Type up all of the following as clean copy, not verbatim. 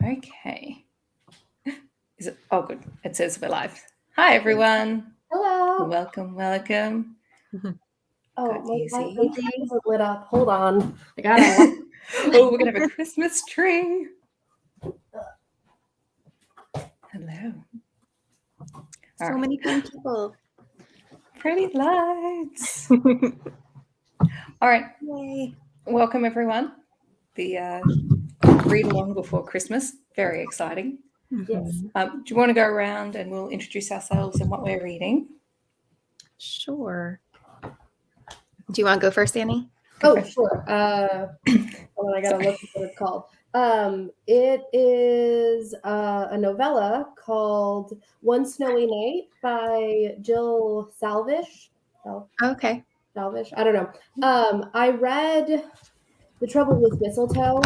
Okay. Is it? Oh, good. It says we're live. Hi, everyone. Hello. Welcome. Oh, Got my easy. tree isn't lit up. Hold on. I gotta. Oh, we're gonna have a Christmas tree. Hello. So many fun people. Pretty lights. All right. Yay. Welcome, everyone. The read along before Christmas. Very exciting. Yes. Do you want to go around and we'll introduce ourselves and what we're reading? Sure. Do you want to go first, Annie? Oh, sure. Hold on, I gotta look at what it's called. It is a novella called One Snowy Night by Jill Salvish. Okay. Salvish. I don't know. I read The Trouble with Mistletoe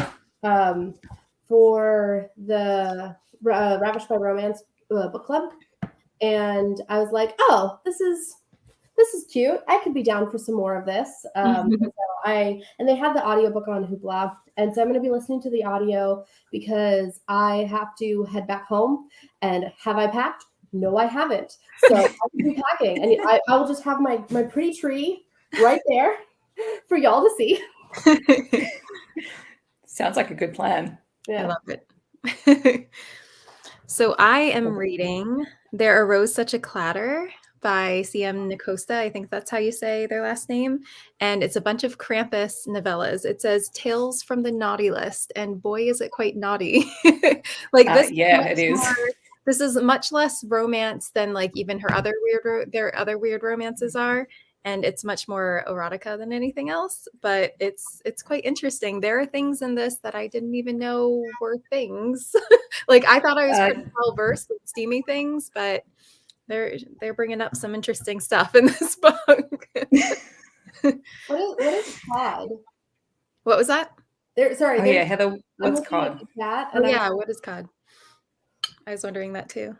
for the Ravished by Romance book club, and I was like, oh, this is cute. I could be down for some more of this. And they had the audiobook on Hoopla, and so I'm going to be listening to the audio because I have to head back home. And have I packed? No, I haven't. So I will be packing, and I will just have my pretty tree right there for y'all to see. Sounds like a good plan. Yeah. I love it. So I am reading There Arose Such a Clatter by C.M. Nicosta. I think that's how you say their last name. And it's a bunch of Krampus novellas. It says Tales from the Naughty List. And boy, is it quite naughty. Like this. Yeah, it is. This is much less romance than like even their other weird romances are. And it's much more erotica than anything else, but it's quite interesting. There are things in this that I didn't even know were things. Like I thought I was pretty well versed with steamy things, but they're bringing up some interesting stuff in this book. What is cod? What was that? Sorry. Oh yeah, Heather. What's cod? Oh yeah, what is cod? I was wondering that too.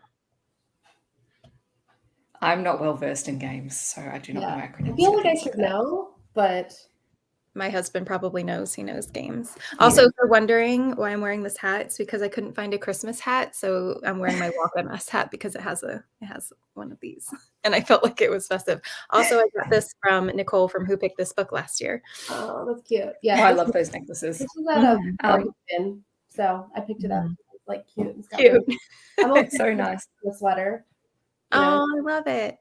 I'm not well versed in games, so I do not know acronyms. I feel like I should know, but my husband probably knows. He knows games. Also, if you're wondering why I'm wearing this hat, it's because I couldn't find a Christmas hat, so I'm wearing my Walk MS hat because it has one of these, and I felt like it was festive. Also, I got this from Nicole from Who Picked This Book last year. Oh, that's cute. Yeah, I love those necklaces. This is at a bin, so I picked it up. It's like cute and stuff. Cute. I'm so nice. The sweater. Oh, I love it.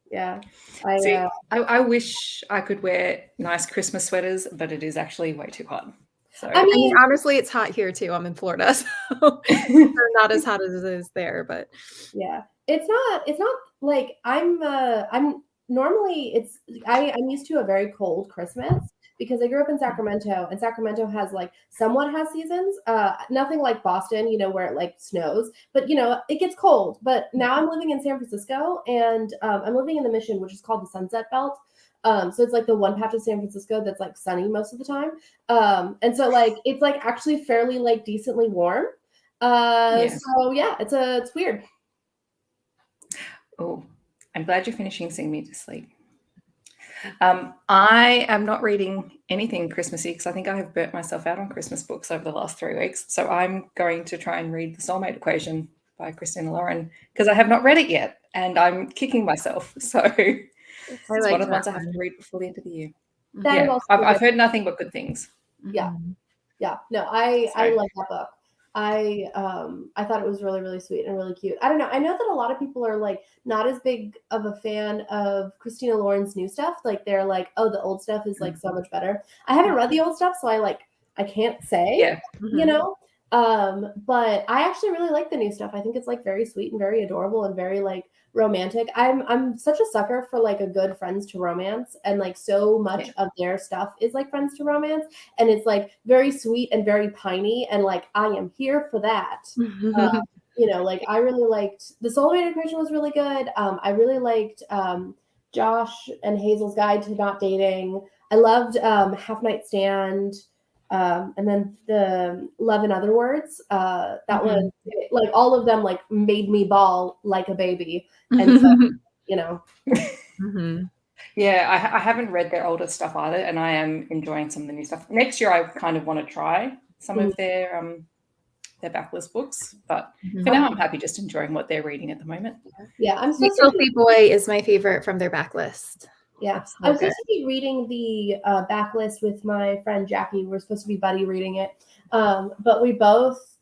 Yeah. I wish I could wear nice Christmas sweaters, but it is actually way too hot. So I mean, honestly, it's hot here too. I'm in Florida, so not as hot as it is there, but yeah, it's not like I'm normally I'm used to a very cold Christmas because I grew up in Sacramento, and Sacramento has somewhat has seasons. Nothing like Boston, where it like snows, but it gets cold. But now I'm living in San Francisco, and I'm living in the Mission, which is called the Sunset Belt. So it's like the one patch of San Francisco that's like sunny most of the time. And so it's actually fairly decently warm. So yeah, it's weird. Oh, I'm glad you're finishing Sing Me to Sleep. I am not reading anything Christmassy because I think I have burnt myself out on Christmas books over the last 3 weeks. So I'm going to try and read The Soulmate Equation by Christina Lauren because I have not read it yet, and I'm kicking myself. So it's one of the ones I have to read before the end of the year. I've heard nothing but good things. Yeah. No, I love that book. I thought it was really, really sweet and really cute. I don't know. I know that a lot of people are not as big of a fan of Christina Lauren's new stuff. They're like, oh, the old stuff is so much better. I haven't read the old stuff, so I can't say, but I actually really like the new stuff. I think it's very sweet and very adorable and very romantic. I'm such a sucker for a good friends to romance, and so much of their stuff is friends to romance, and it's very sweet and very piney, and I am here for that. I really liked The Soulmate Equation was really good. I really liked Josh and Hazel's Guide to Not Dating. I loved Half Night Stand. And then the Love in Other Words, that was all of them made me bawl like a baby. And so, Yeah, I haven't read their older stuff either, and I am enjoying some of the new stuff. Next year, I kind of want to try some of their their backlist books. But Mhm. for now, I'm happy just enjoying what they're reading at the moment. Yeah, I'm Sweet supposed to Filthy Boy is my favorite from their backlist. Yeah, So I'm good. supposed to be reading the backlist with my friend Jackie. We're supposed to be buddy reading it, but we both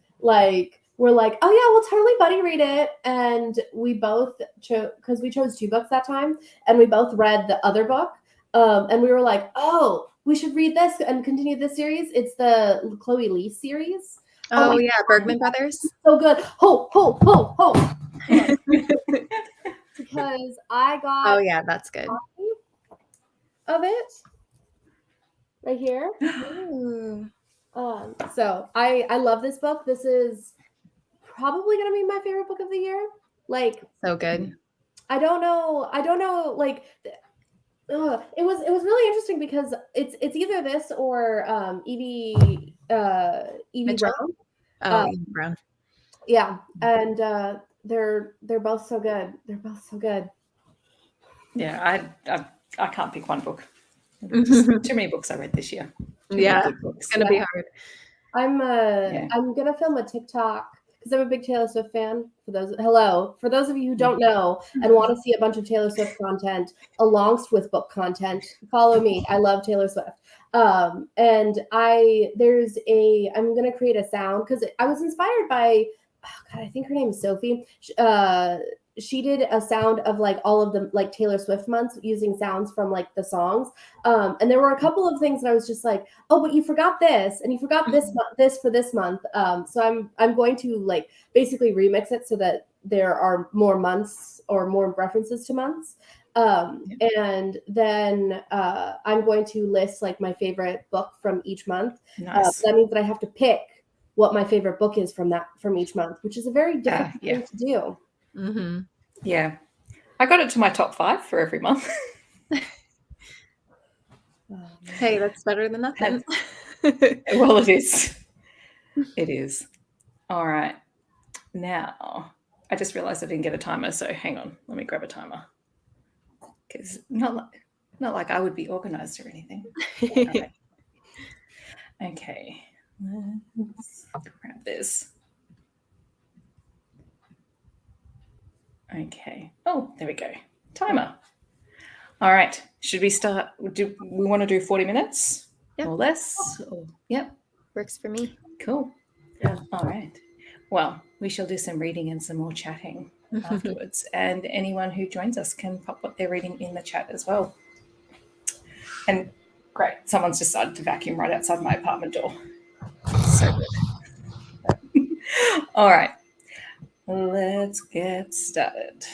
we're like, oh yeah, we'll totally buddy read it, and we both chose because we chose 2 books that time, and we both read the other book, and we were like, oh, we should read this and continue this series. It's the Chloe Lee series. Oh, my yeah, Bergman Brothers. So good. Ho, ho, ho, ho. Because I got Oh, yeah, that's good. of it right here. Ooh. So I love this book. This is probably gonna be my favorite book of the year. Like, So good. I don't know. Like, it was really interesting because it's either this or Evie Mitchell? Brown. Oh, Ian Brown. Yeah, and they're both so good. They're both so good. Yeah, I can't pick one book. Just too many books I read this year. Too Yeah, many good books. It's gonna be hard. I'm gonna film a TikTok because I'm a big Taylor Swift fan. For those of you who don't know and want to see a bunch of Taylor Swift content alongst with book content, follow me. I love Taylor Swift. And I'm gonna create a sound because I was inspired by, oh God, I think her name is Sophie. She did a sound of like all of the like Taylor Swift months using sounds from like the songs. And there were a couple of things that I was just like, oh, but you forgot this and you forgot this for this month. So I'm going to like basically remix it so that there are more months or more references to months. And then I'm going to list like my favorite book from each month. Nice. That means that I have to pick what my favorite book is from each month, which is a very difficult thing to do. Mm-hmm. Yeah. I got it to my top 5 for every month. Hey, that's better than nothing. Well, it is. It is. All right. Now, I just realized I didn't get a timer, so hang on. Let me grab a timer. Because not like I would be organized or anything. All right. Okay. Let's grab this. Okay. Oh, there we go. Timer. All right. Should we start? Do we want to do 40 minutes or less? Yep. Works for me. Cool. Yeah. All right. Well, we shall do some reading and some more chatting afterwards. And anyone who joins us can pop what they're reading in the chat as well. And great. Someone's decided to vacuum right outside my apartment door. So good. All right. Let's get started.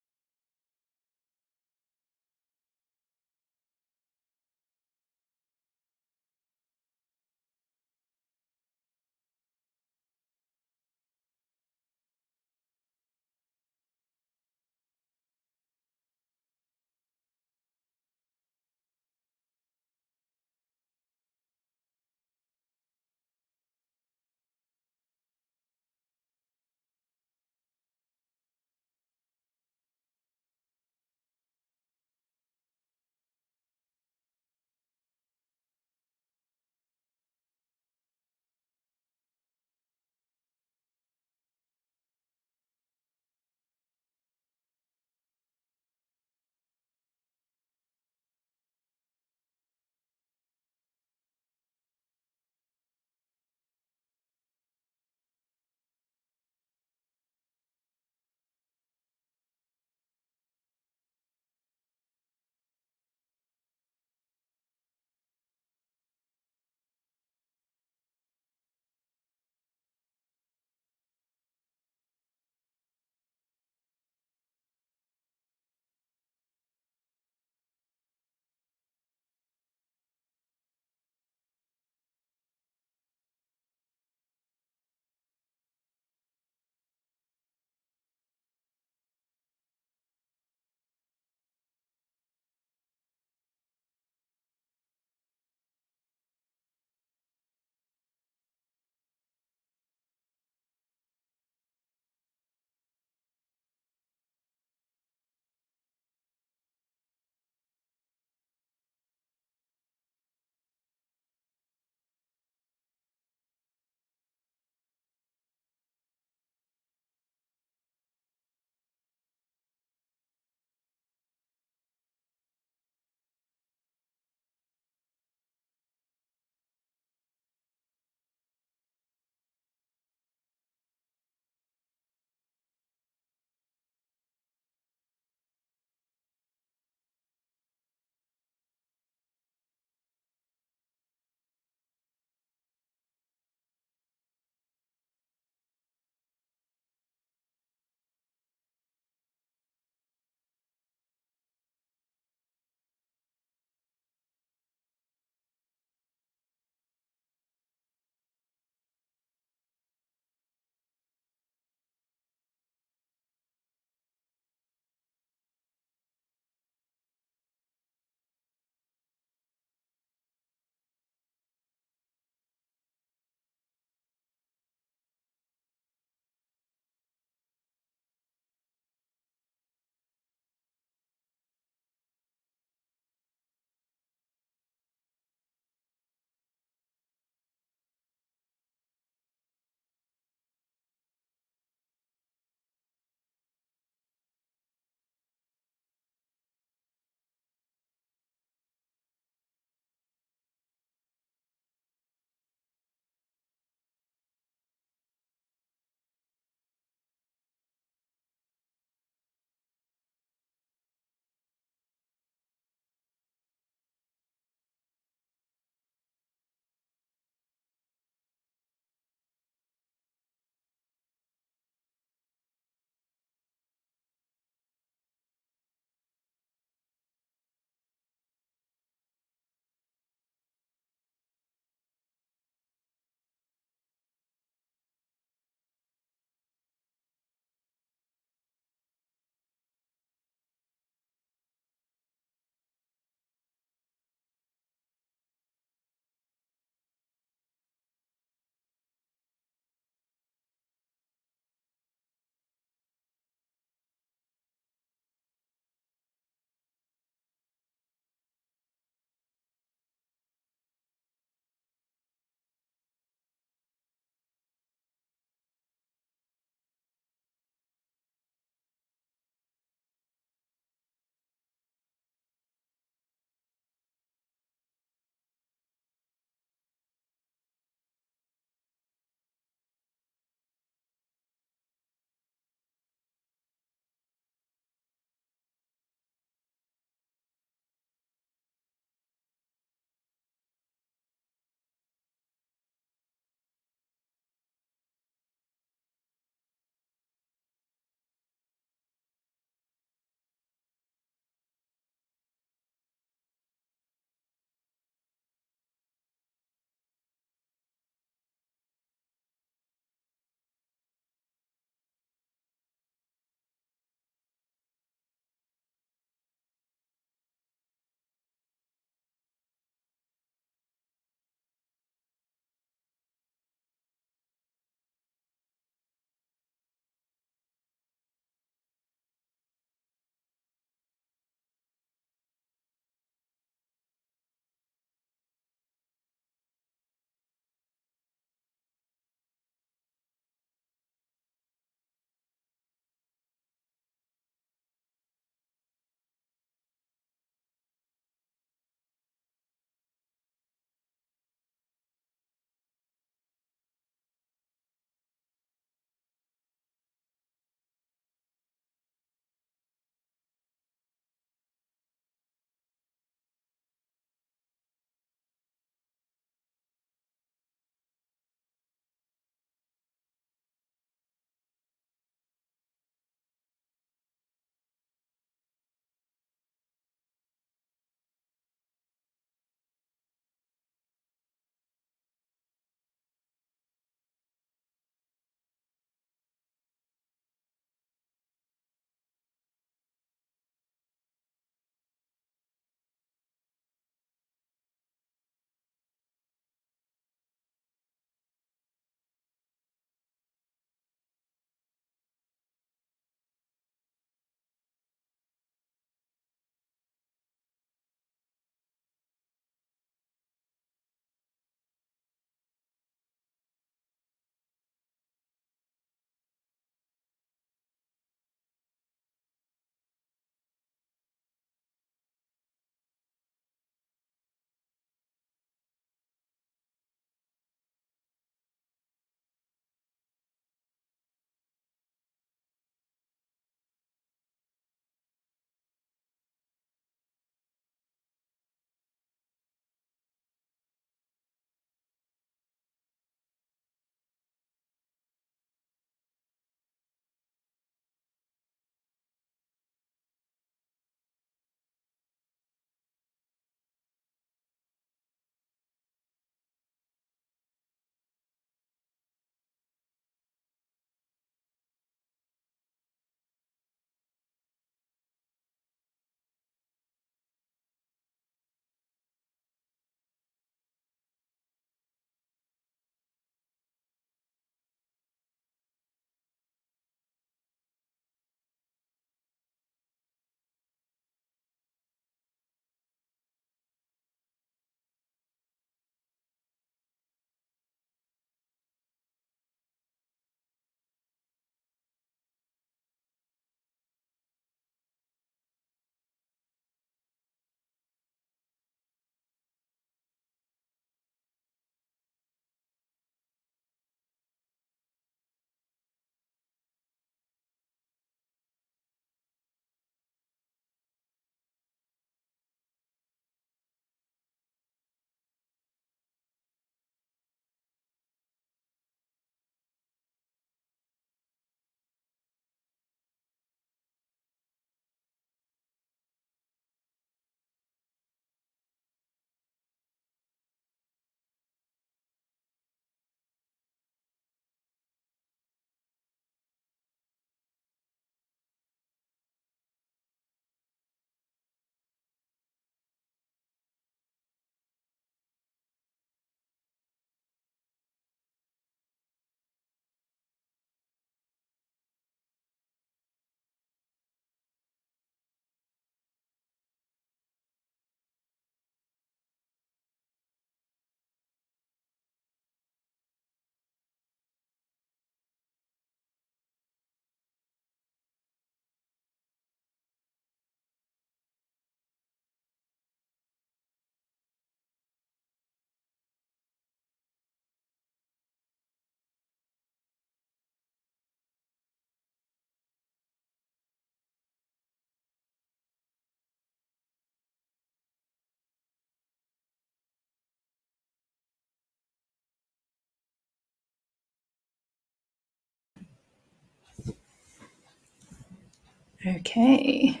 Okay.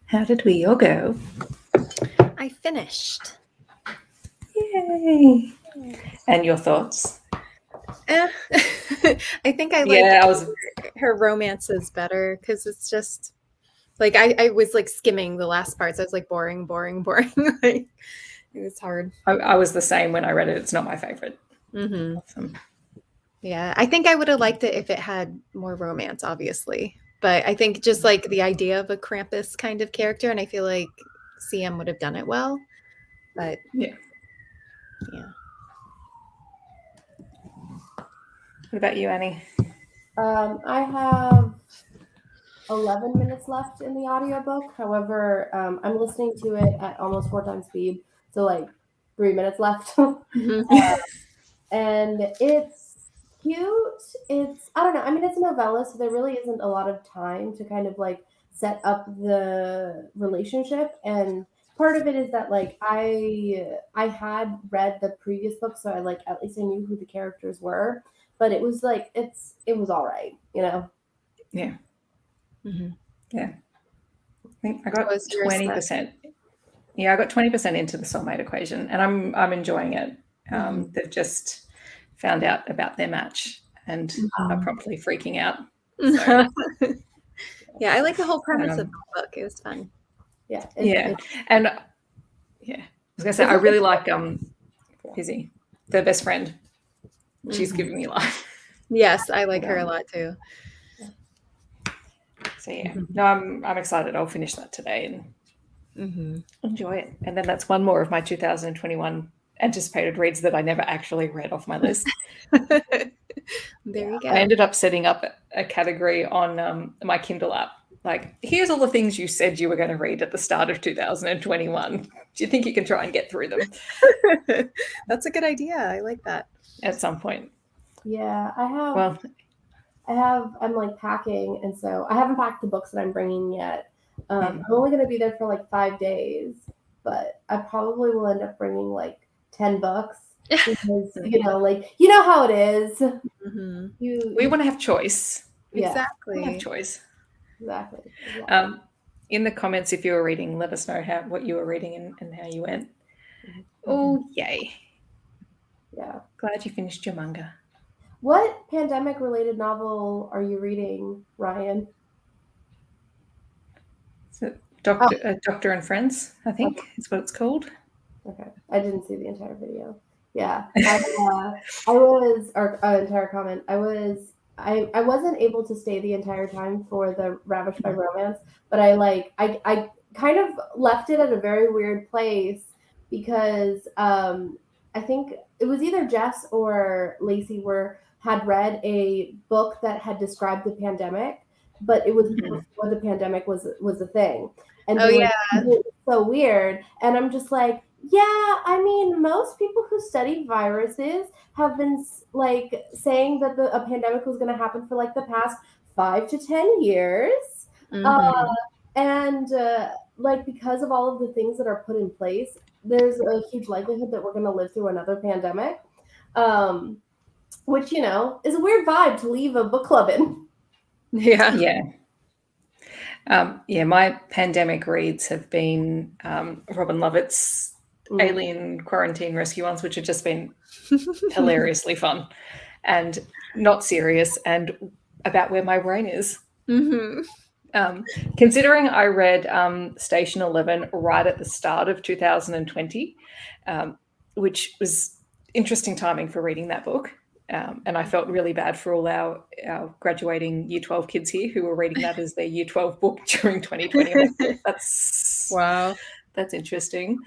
How did we all go? I finished. Yay! And your thoughts? I think I Yeah, like her romances better because it's just like I was like skimming the last parts. I was like boring. Like it was hard. I was the same when I read it. It's not my favorite. Mm-hmm. Awesome. Yeah, I think I would have liked it if it had more romance, obviously. But I think just like the idea of a Krampus kind of character, and I feel like CM would have done it well. But Yeah. yeah. What about you, Annie? I have 11 minutes left in the audiobook. However, I'm listening to it at almost 4 times speed. So like 3 minutes left. And it's cute. I don't know. I mean, it's a novella, so there really isn't a lot of time to kind of like set up the relationship. And part of it is that like I had read the previous book, so I like at least I knew who the characters were. But it was like it was all right, you know. Yeah. Mm-hmm. Yeah. I think I got What was yours, 20%. Yeah, I got 20% into the soulmate equation, and I'm enjoying it. They've just found out about their match and are promptly freaking out. So, Yeah, I like the whole premise of the book. It was fun. Yeah. And yeah, I was gonna say I really like Izzy, the best friend. She's giving me life. Yes, I like her a lot too. So yeah, no, I'm excited. I'll finish that today and enjoy it. And then that's one more of my 2021 anticipated reads that I never actually read off my list. There you go. I ended up setting up a category on my Kindle app. Like, here's all the things you said you were going to read at the start of 2021. Do you think you can try and get through them? That's a good idea. I like that. At some point. Yeah, Well, I'm like packing, and so I haven't packed the books that I'm bringing yet. I'm only going to be there for like 5 days, but I probably will end up bringing like 10 books because like you know how it is. We want to have choice. Exactly. We want to have choice. Exactly. In the comments, if you were reading, let us know what you were reading and how you went. Oh, yay. Yeah. Glad you finished your manga. What pandemic-related novel are you reading, Ryan? So, Doctor and Friends, I think is what it's called. Okay. I didn't see the entire video. Yeah. I was, or entire comment. I wasn't able to stay the entire time for the Ravished by Romance, but I kind of left it at a very weird place because I think it was either Jess or Lacey had read a book that had described the pandemic, but it was before the pandemic was a thing. And it was so weird. And I'm just like, yeah, I mean, most people who study viruses have been like saying that a pandemic was going to happen for like the past 5 to 10 years. And like because of all of the things that are put in place, there's a huge likelihood that we're going to live through another pandemic, which, is a weird vibe to leave a book club in. Yeah. My pandemic reads have been Robin Lovett's Alien Quarantine Rescue ones, which have just been hilariously fun and not serious and about where my brain is. Considering I read Station 11 right at the start of 2020, which was interesting timing for reading that book. And I felt really bad for all our graduating Year 12 kids here who were reading that as their Year 12 book during 2020. That's interesting.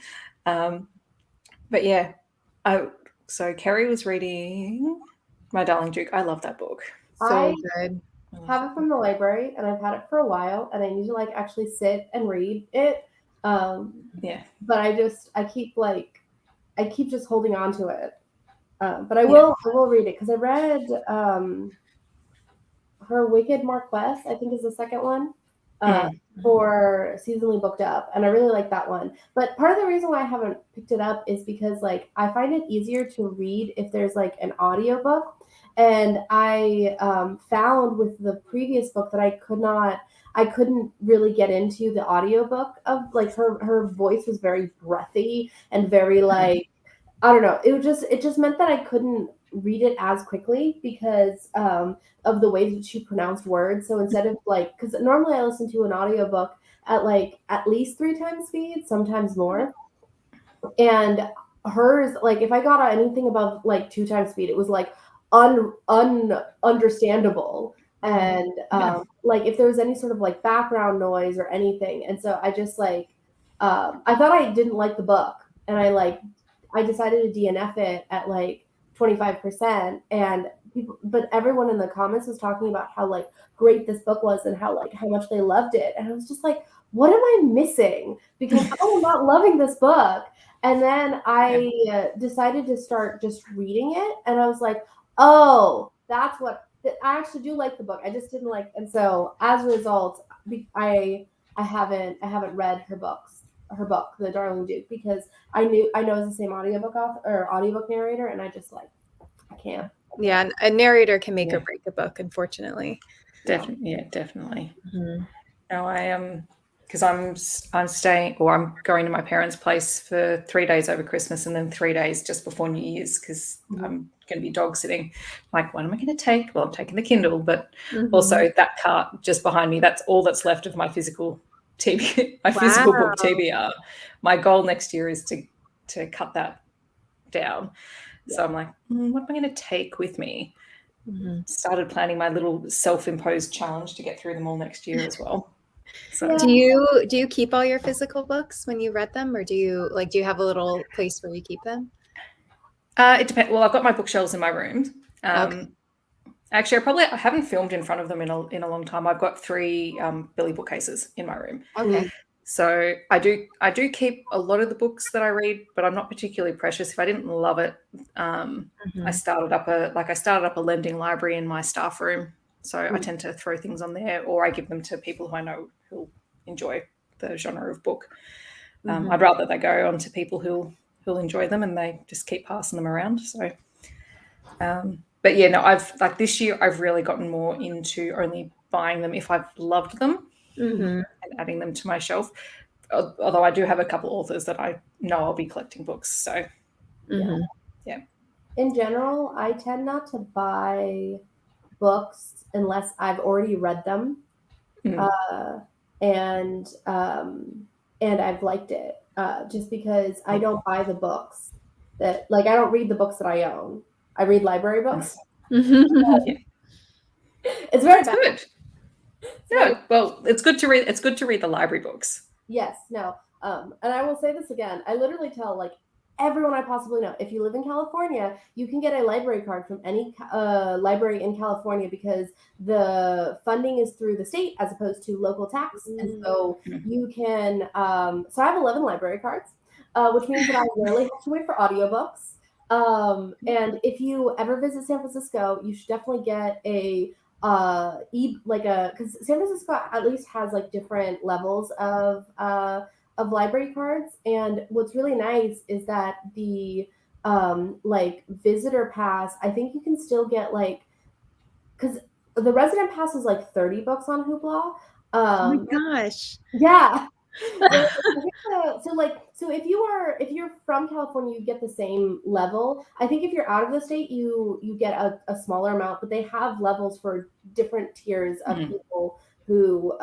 But yeah, so Kerry was reading My Darling Duke. I love that book. So good. I have it from the library, and I've had it for a while, and I need to like actually sit and read it. But I keep just holding on to it. But I will read it because I read her Wicked Marquess, I think is the second one, for Seasonally Booked Up, and I really like that one. But part of the reason why I haven't picked it up is because like I find it easier to read if there's like an audiobook, And I found with the previous book that I couldn't really get into the audiobook of like her voice was very breathy and very like, I don't know. It just meant that I couldn't read it as quickly because of the ways that she pronounced words. So instead of like, because normally I listen to an audiobook at like at least 3 times speed, sometimes more. And hers, like if I got anything above like 2 times speed, it was like understandable. And like if there was any sort of like background noise or anything. And so I just like I thought I didn't like the book, and I decided to DNF it at like 25%. And people, but everyone in the comments was talking about how like great this book was and how much they loved it. And I was just like, what am I missing? Because I'm not loving this book. And then I decided to start just reading it, and I was like, oh, that's what I actually do like the book. I just didn't like, and so as a result, I haven't read her book, The Darling Duke, because I know it's the same audiobook author or audiobook narrator, and I just like I can't. Yeah, a narrator can make or break a book, unfortunately. Definitely, yeah, definitely. Mm-hmm. No, I because I'm staying, or I'm going to my parents' place for 3 days over Christmas and then 3 days just before New Year's because I'm going to be dog sitting. Like, what am I going to take? Well, I'm taking the Kindle, but also that cart just behind me. That's all that's left of my physical physical book TBR. My goal next year is to cut that down. So I'm like, what am I going to take with me? Started planning my little self-imposed challenge to get through them all next year as well. So do you keep all your physical books when you read them, or do you have a little place where you keep them? It depends. Well, I've got my bookshelves in my room. Actually, I haven't filmed in front of them in a long time. I've got 3 Billy bookcases in my room. Okay. So I do keep a lot of the books that I read, but I'm not particularly precious. If I didn't love it, I started up a lending library in my staff room. So I tend to throw things on there, or I give them to people who I know who'll enjoy the genre of book. I'd rather they go on to people who'll enjoy them, and they just keep passing them around. So, but yeah, no, this year I've really gotten more into only buying them if I've loved them and adding them to my shelf. Although I do have a couple authors that I know I'll be collecting books. So, yeah. In general, I tend not to buy books unless I've already read them, and I've liked it. Just because I don't buy the books that I don't read the books that I own. I read library books. It's very bad. Good. No, well, it's good to read. It's good to read the library books. Yes. No. And I will say this again. I literally tell everyone I possibly know, if you live in California, you can get a library card from any library in California because the funding is through the state as opposed to local tax. And so you can, so I have 11 library cards, which means that I rarely have to wait for audiobooks. And if you ever visit San Francisco, you should definitely get because San Francisco at least has different levels of library cards. And what's really nice is that the visitor pass, I think you can still get because the resident pass is 30 books on Hoopla. Oh my gosh. Yeah. So if you're from California, you get the same level. I think if you're out of the state, you get a smaller amount, but they have levels for different tiers of people who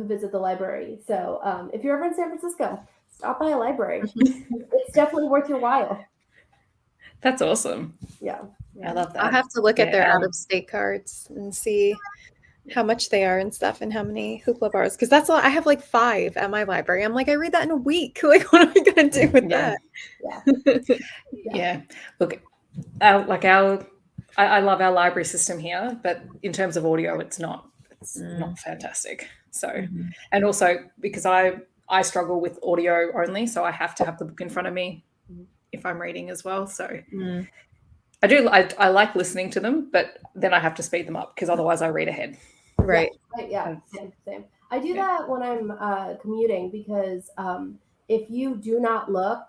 visit the library. So if you're ever in San Francisco, stop by a library. It's definitely worth your while. That's awesome. Yeah. I love that. I'll have to look at their out-of-state cards and see how much they are and stuff, and how many Hoopla bars, because that's all. I have 5 at my library. I'm I read that in a week. What am I gonna do with that? Yeah. Look, I love our library system here, but in terms of audio, it's not fantastic. So, and also because I struggle with audio only, so I have to have the book in front of me if I'm reading as well. So I like listening to them, but then I have to speed them up because otherwise I read ahead. Right. Yeah. Same. I do that when I'm commuting because if you do not look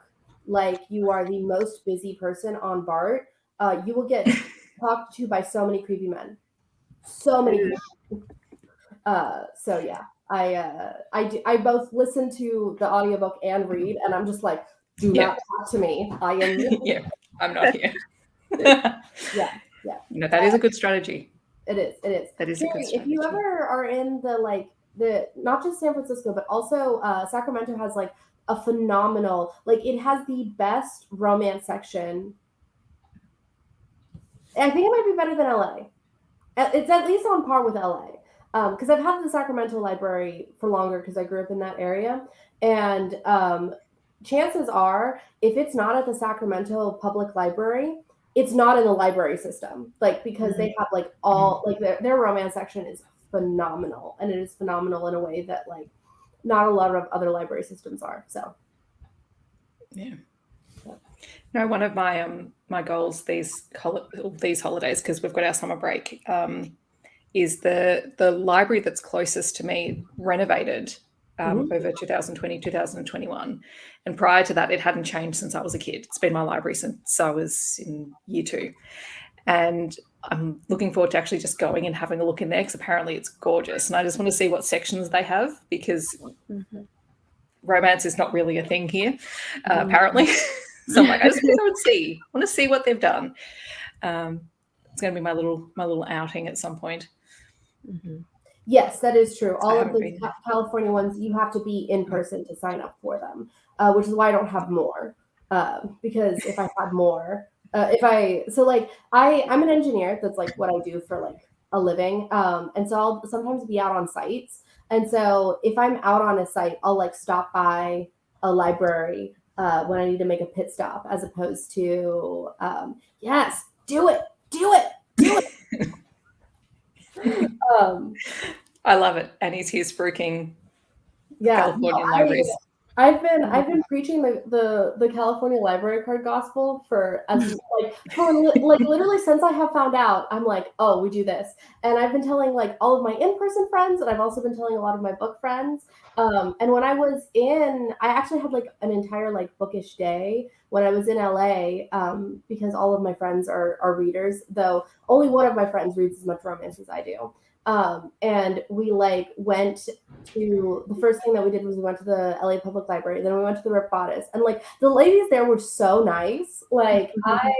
like you are the most busy person on BART, you will get talked to by so many creepy men. So many creepy men. So yeah, I both listen to the audiobook and read, and I'm just like, do not talk to me. I am Yeah, I'm not here. yeah. No, that is a good strategy. It is. That is a good Carrie, strategy. if you ever are in the not just San Francisco, but also Sacramento has like a phenomenal, like it has the best romance section. I think it might be better than LA. It's at least on par with LA. Because I've had the Sacramento library for longer because I grew up in that area. And chances are, if it's not at the Sacramento Public Library, it's not in the library system. Like, because they have like all, like their romance section is phenomenal. And it is phenomenal in a way that like not a lot of other library systems are. So. Yeah. No, one of my my goals these holidays, because we've got our summer break, is the library that's closest to me renovated over 2020, 2021. And prior to that, it hadn't changed since I was a kid. It's been my library since I was in year 2. And I'm looking forward to actually just going and having a look in there because apparently it's gorgeous. And I just want to see what sections they have because romance is not really a thing here, apparently. So I'm like, I just want to go and see. I want to see what they've done. It's going to be my little outing at some point. Yes, that is true. All of the California ones, you have to be in person to sign up for them, which is why I don't have more. Because if I had more, I'm an engineer. That's like what I do for like a living. And so I'll sometimes be out on sites. And so if I'm out on a site, I'll like stop by a library when I need to make a pit stop, as opposed to, yes, do it. I love it. And he's here spruiking California libraries. I've been preaching the California library card gospel for literally since I have found out. I'm like, oh, we do this, and I've been telling like all of my in-person friends, and I've also been telling a lot of my book friends. And when I was I actually had like an entire like bookish day when I was in LA, because all of my friends are readers, though only one of my friends reads as much romance as I do. And we like went to, the first thing that we did was we went to the LA Public Library, then we went to the Lattes, and like the ladies there were so nice. Like I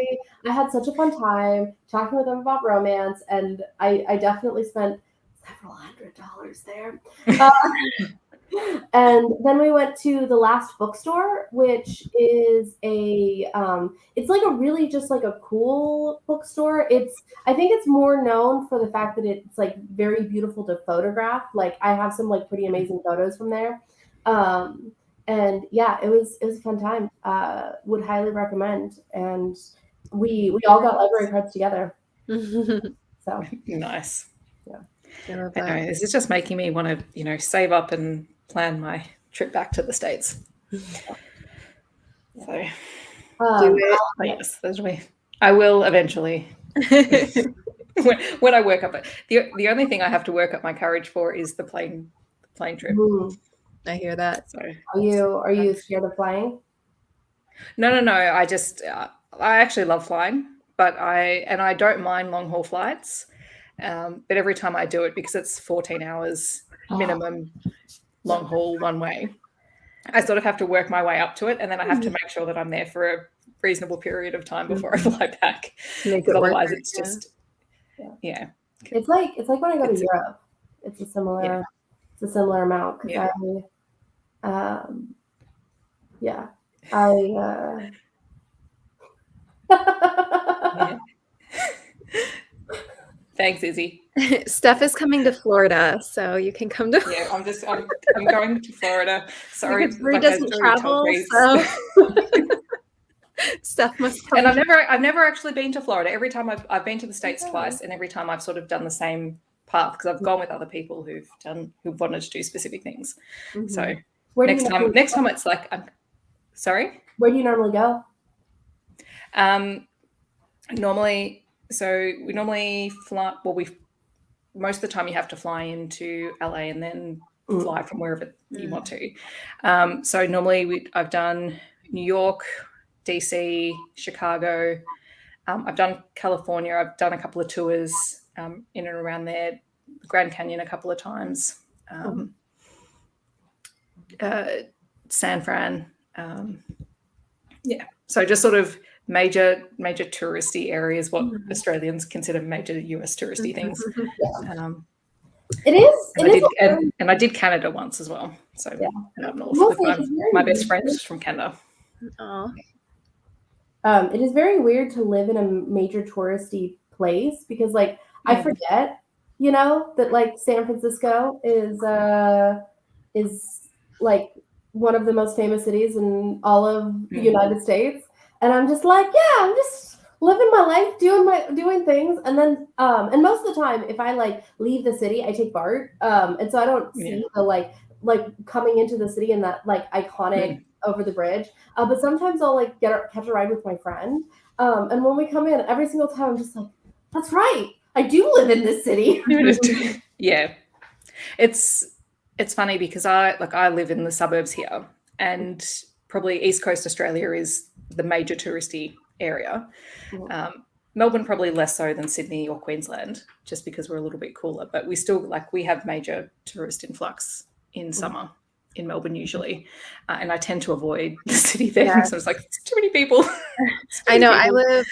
had such a fun time talking with them about romance, and I definitely spent several $100s there. And then we went to the Last Bookstore, which is it's like a really just like a cool bookstore. I think it's more known for the fact that it's like very beautiful to photograph. Like I have some like pretty amazing photos from there. And yeah, it was a fun time. Would highly recommend. And we all got library cards together. So nice. Yeah. Anyway, this is just making me want to, save up and plan my trip back to the States. So yes, I will eventually. when I work up it. The only thing I have to work up my courage for is the plane trip. I hear that. So are you scared of flying? No. I just I actually love flying, but I don't mind long haul flights. But every time I do it, because it's 14 hours minimum long haul one way, I sort of have to work my way up to it, and then I have to make sure that I'm there for a reasonable period of time before I fly back. Otherwise, it's just It's like when I go to Europe. It's a similar amount. Thanks, Izzy. Steph is coming to Florida, so you can come to. Yeah, I'm going to Florida. Sorry, because Bree doesn't travel, so Steph must come. And I've never actually been to Florida. Every time I've been to the States twice, and every time I've sort of done the same path because I've gone with other people who've wanted to do specific things. So next time it's like, sorry. Where do you normally go? We normally fly. Well, most of the time you have to fly into LA and then fly from wherever you want to. So normally I've done New York, DC, Chicago, I've done California. I've done a couple of tours in and around there. Grand Canyon a couple of times. San Fran. So just sort of major touristy areas, what Australians consider major US touristy things. It is. And I did Canada once as well. So and up north with my best friend is from Canada. Oh. It is very weird to live in a major touristy place because, like, I forget, you know, that like San Francisco is like one of the most famous cities in all of the United States, and I'm just like, I'm just living my life, doing things, and then and most of the time, if I like leave the city, I take BART, and so I don't see the like coming into the city in that like iconic over the bridge. But sometimes I'll like catch a ride with my friend, and when we come in, every single time I'm just like, that's right, I do live in this city. Yeah, it's funny because I live in the suburbs here, and probably East Coast Australia is the major touristy area. Melbourne probably less so than Sydney or Queensland, just because we're a little bit cooler. But we still we have major tourist influx in summer in Melbourne usually, and I tend to avoid the city then. So it's like it's too many people. I know. I live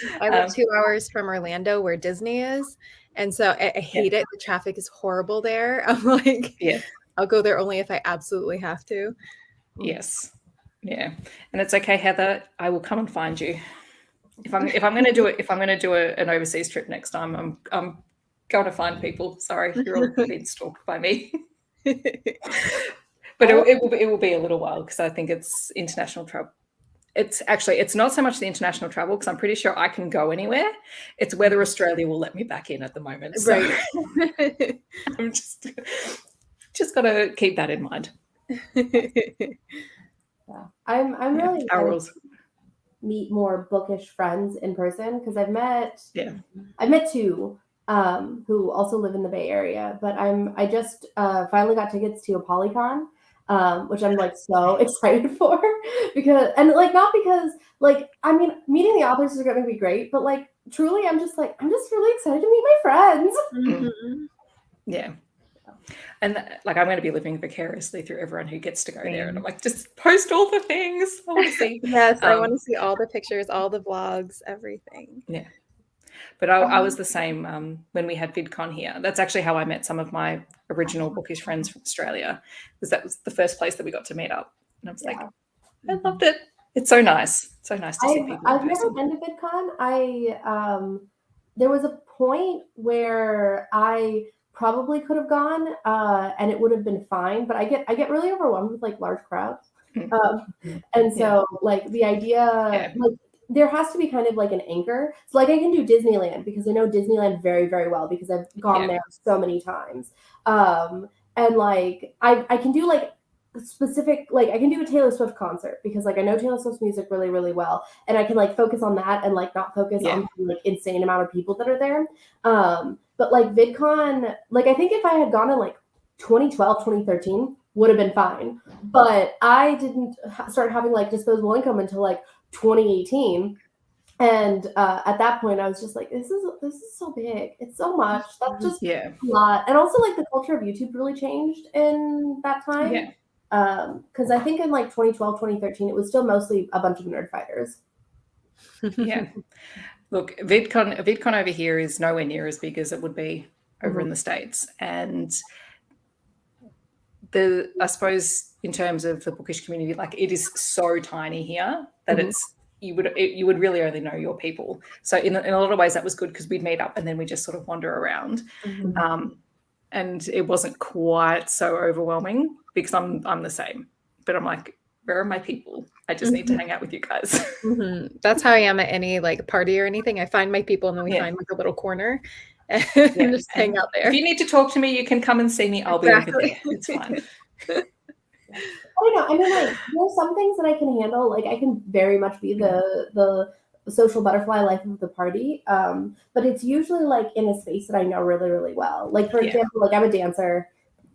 2 hours from Orlando, where Disney is, and so I hate it. The traffic is horrible there. I'm like, I'll go there only if I absolutely have to. Yes. Yeah. And it's okay, Heather. I will come and find you. If I'm going to do it, if I'm going to do an overseas trip next time, I'm going to find people. Sorry, you're all being stalked by me. But it will be a little while because I think it's international travel. It's not so much the international travel because I'm pretty sure I can go anywhere. It's whether Australia will let me back in at the moment. So Right. I'm just got to keep that in mind. I'm really excited to meet more bookish friends in person because I've met two who also live in the Bay Area, but I just finally got tickets to a Polycon, which I'm like so excited for because not because I mean meeting the authors is going to be great, but like truly I'm just really excited to meet my friends. Yeah. And I'm going to be living vicariously through everyone who gets to go there. And I'm like, just post all the things I want to see. Yes, I want to see all the pictures, all the vlogs, everything. Yeah. But I was the same when we had VidCon here. That's actually how I met some of my original bookish friends from Australia, because that was the first place that we got to meet up. And I was like, I loved it. It's so nice. So nice to see people. I've never been to VidCon. There was a point where I probably could have gone and it would have been fine, but I get really overwhelmed with like large crowds. And so like the idea like there has to be kind of like an anchor. So like I can do Disneyland because I know Disneyland very, very well because I've gone there so many times. And like I can do like specific, like I can do a Taylor Swift concert because like I know Taylor Swift's music really, really well. And I can like focus on that and like not focus on like insane amount of people that are there. But like VidCon, like I think if I had gone in like 2012, 2013 would have been fine. But I didn't start having like disposable income until like 2018. And at that point I was just like, this is so big. It's so much. That's just a lot. And also like the culture of YouTube really changed in that time. Yeah. Because I think in like 2012, 2013, it was still mostly a bunch of nerd fighters. Yeah. Look, VidCon over here is nowhere near as big as it would be over in the States. And I suppose in terms of the bookish community, like it is so tiny here that you would really only know your people. So in a lot of ways that was good because we'd meet up and then we just sort of wander around. And it wasn't quite so overwhelming because I'm the same. But I'm like, where are my people? I just need to hang out with you guys. That's how I am at any like party or anything. I find my people and then we find like a little corner and just hang out there. If you need to talk to me, you can come and see me. I'll be over there. It's fine. I don't know. I mean, like there's some things that I can handle. Like I can very much be the social butterfly life of the party. But it's usually like in a space that I know really, really well. Like for example, like I'm a dancer.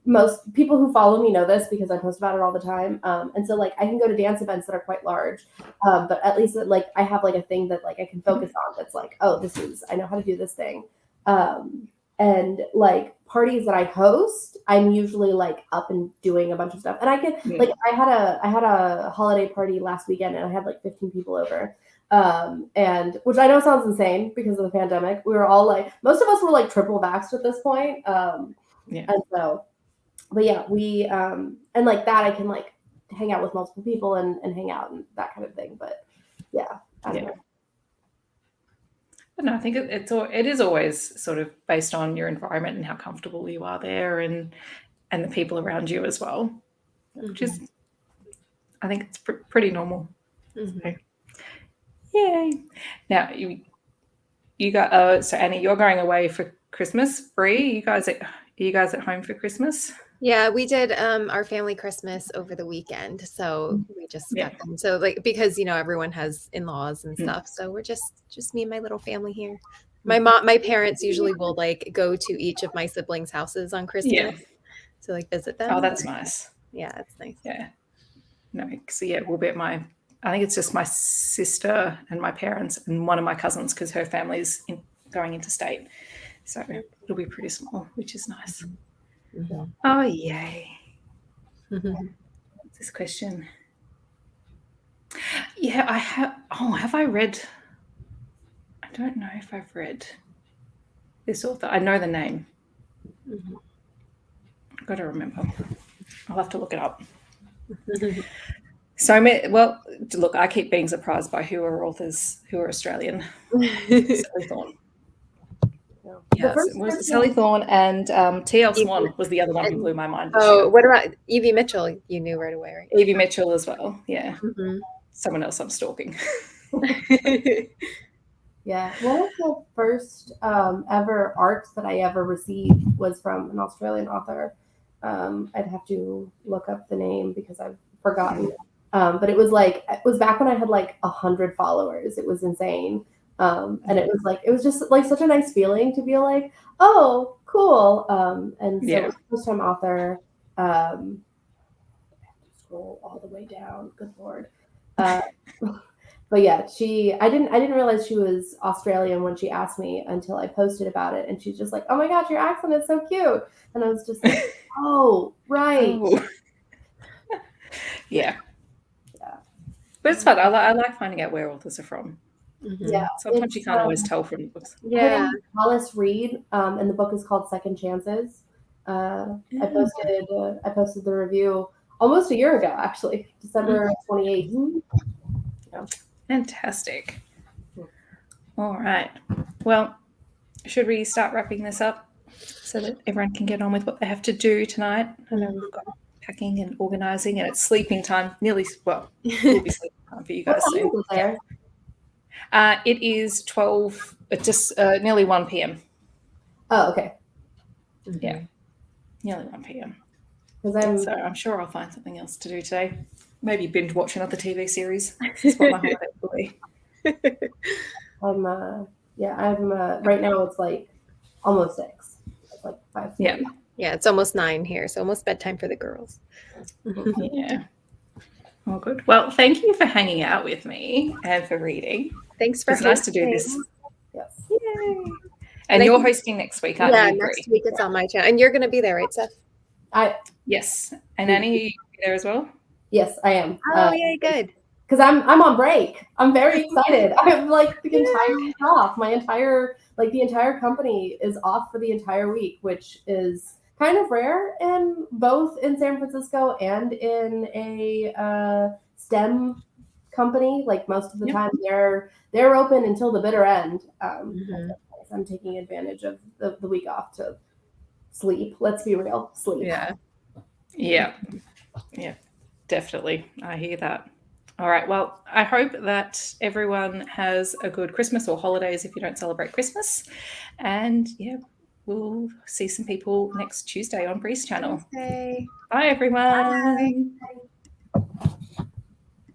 most people who follow me know this because I post about it all the time. And so like I can go to dance events that are quite large, but at least like I have like a thing that like I can focus on. That's like, oh, I know how to do this thing. And like parties that I host, I'm usually like up and doing a bunch of stuff. And I could like I had a holiday party last weekend and I had like 15 people over. And which I know sounds insane because of the pandemic. We were all like, most of us were like triple vaxxed at this point. And so, but yeah, we and like that I can like hang out with multiple people and hang out and that kind of thing. But yeah, I don't know. But no, I think it is always sort of based on your environment and how comfortable you are there, and the people around you as well, which is, I think it's pretty normal. So, yay! Now you got so Annie, you're going away for Christmas. Bree, are you guys at home for Christmas? Yeah, we did our family Christmas over the weekend. So we just got them. So like, because, you know, everyone has in-laws and stuff. So we're just me and my little family here. My parents usually will like go to each of my siblings' houses on Christmas to like visit them. Oh, that's nice. Yeah, it's nice. Yeah. No, so yeah, we'll be at I think it's just my sister and my parents and one of my cousins because her family's going interstate. So it'll be pretty small, which is nice. Oh, yay. What's this question? Yeah, I have. Oh, have I read? I don't know if I've read this author. I know the name. I've got to remember. I'll have to look it up. Well, look, I keep being surprised by who are authors who are Australian. Sally Thorne. Yes, it was Sally Thorne and T.L. Swan was the other one who blew my mind. Oh, what about Evie Mitchell? You knew right away, right? Evie Mitchell as well. Yeah. Someone else I'm stalking. Yeah. One of the first ever arts that I ever received was from an Australian author. I'd have to look up the name because I've forgotten. But it was back when I had like 100 followers. It was insane. And it was just like such a nice feeling to be like, oh, cool. And so it was first time author. I have to scroll all the way down. Good Lord. But yeah, I didn't realize she was Australian when she asked me until I posted about it. And she's just like, oh my gosh, your accent is so cute. And I was just like, oh, right. Oh. Yeah. But it's fun. I like finding out where authors are from. Yeah. Sometimes you can't always tell from the books. Yeah. Alice Reed, and the book is called Second Chances. I posted the review almost a year ago, actually, December 28th. Yeah. Fantastic. All right. Well, should we start wrapping this up so that everyone can get on with what they have to do tonight? I know we've got packing and organising, and it's sleeping time. It will be sleeping time for you guys soon. It is 12, just nearly 1 p.m. Oh, okay. Yeah, nearly 1 p.m. So I'm sure I'll find something else to do today. Maybe binge watch another TV series. That's what my holiday will be. I'm right now it's like almost 6. It's like 5. Yeah, it's almost 9 here, so almost bedtime for the girls. Yeah. Oh, good. Well, thank you for hanging out with me and for reading. Thanks for hosting. It's nice to do this. Yes. Yay. And you're hosting next week, aren't you? Yeah, next week it's on my channel. And you're going to be there, right, Stef? Yes. And Annie, you be there as well? Yes, I am. Oh, yay, good. Because I'm on break. I'm very excited. I have like the entire week off. The entire company is off for the entire week, which is kind of rare in both in San Francisco and in a STEM company. Like most of the time they're open until the bitter end. I'm taking advantage of the week off to sleep. Let's be real. Sleep. Yeah, definitely. I hear that. All right. Well, I hope that everyone has a good Christmas or holidays if you don't celebrate Christmas. And we'll see some people next Tuesday on Bree's channel. Bye, everyone. Bye.